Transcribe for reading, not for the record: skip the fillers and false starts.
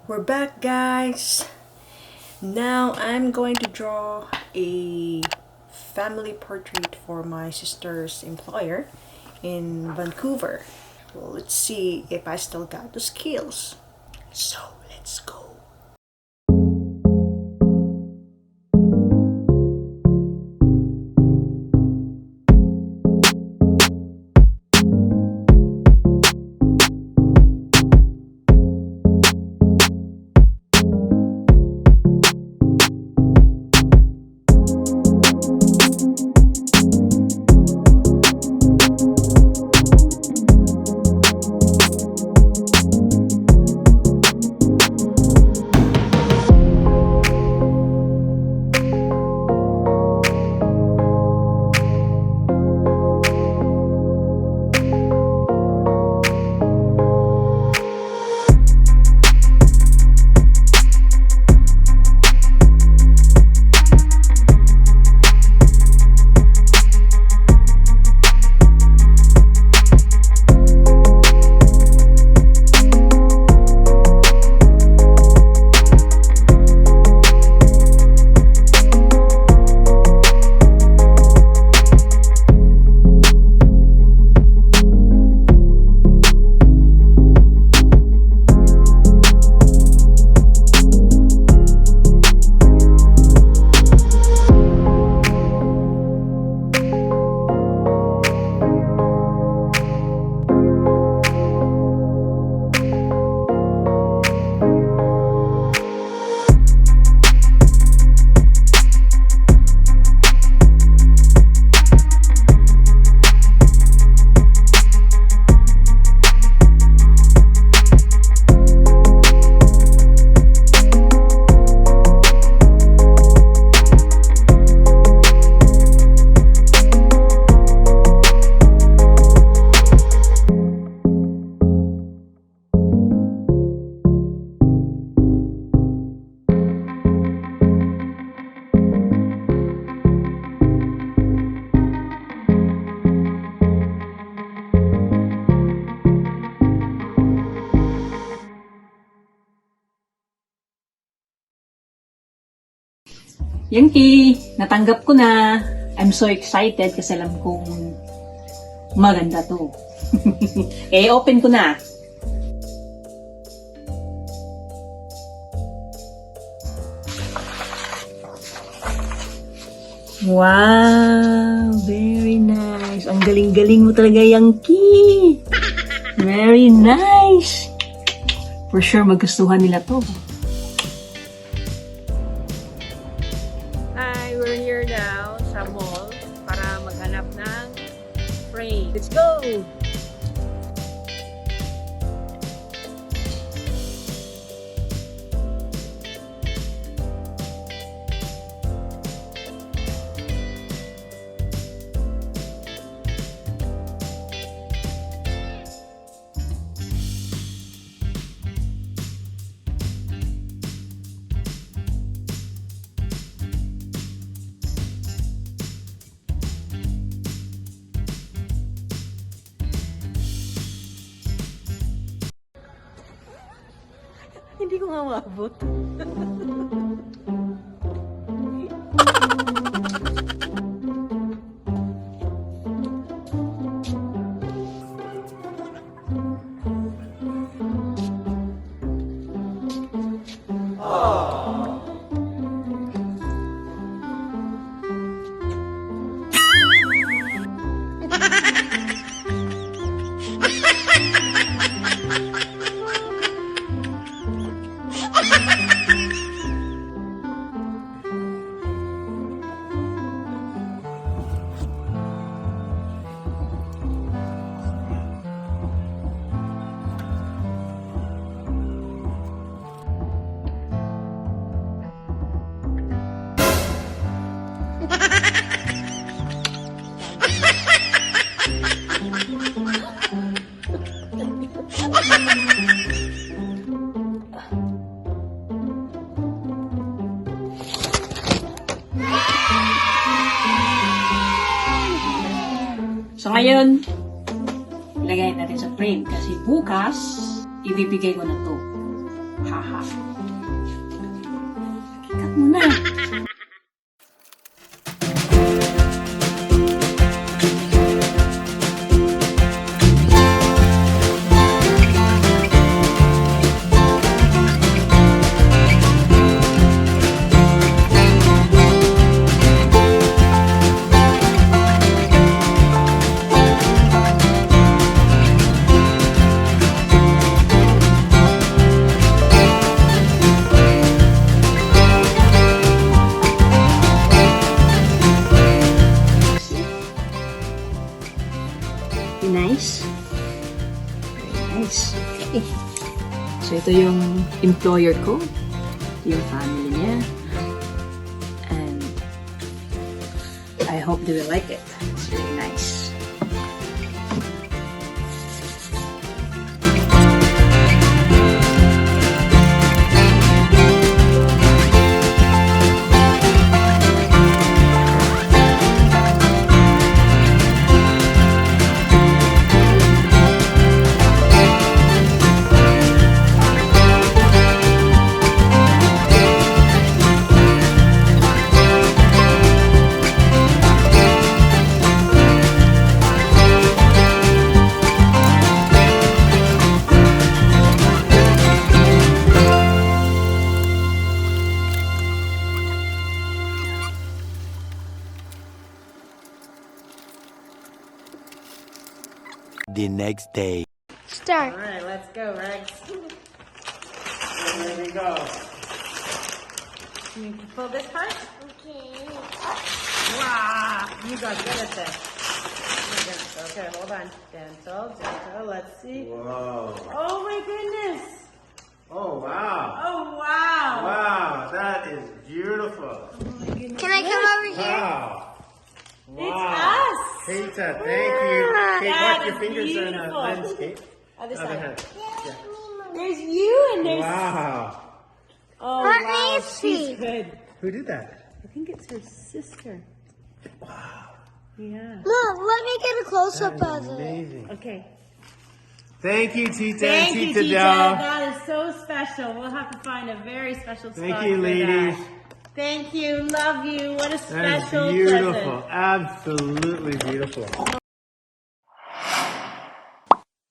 We're back, guys. Now I'm going to draw a family portrait for my sister's employer in Vancouver. Well, let's see if I still got the skills. So let's go. Yangkee, natanggap ko na. I'm so excited kasi alam kong maganda to. Open ko na. Wow, very nice. Ang galing-galing mo talaga, Yangkee. Very nice. For sure, magustuhan nila to. We're here now sa mall para maghanap ng frame. Let's go! Hindi ko nga maabot. So ngayon, ilagay natin sa frame kasi bukas, ibibigay ko na to. Haha. Cut mo na. Nice. Very nice. Okay. So, ito yung employer ko. Ito yung family niya. And I hope they will like it. It's really nice. The next day. Start. All right, let's go, Rex. There we go. You need to pull this part. Okay. Wow, you got good at this. Oh my goodness. Okay, hold on. Gentle, gentle. Let's see. Whoa. Oh my goodness. Oh, wow. Oh wow. Wow, that is beautiful. Can I come over here? Wow. It's us. Peter, thank you. Kate, That watch your is fingers on beautiful. the landscape. Other Other side. hand. There's you and there's. Wow. Oh Let wow, me she's see. good. Who did that? I think it's her sister. Wow. Yeah. Mom, let me get a close-up That of is it. amazing. Okay. Thank you, Tita. Thank and you, Tita Tita. Del. That is so special. We'll have to find a very special spot Thank you, for ladies. that. Thank you. Love you. What a That is special beautiful. present. Absolutely beautiful.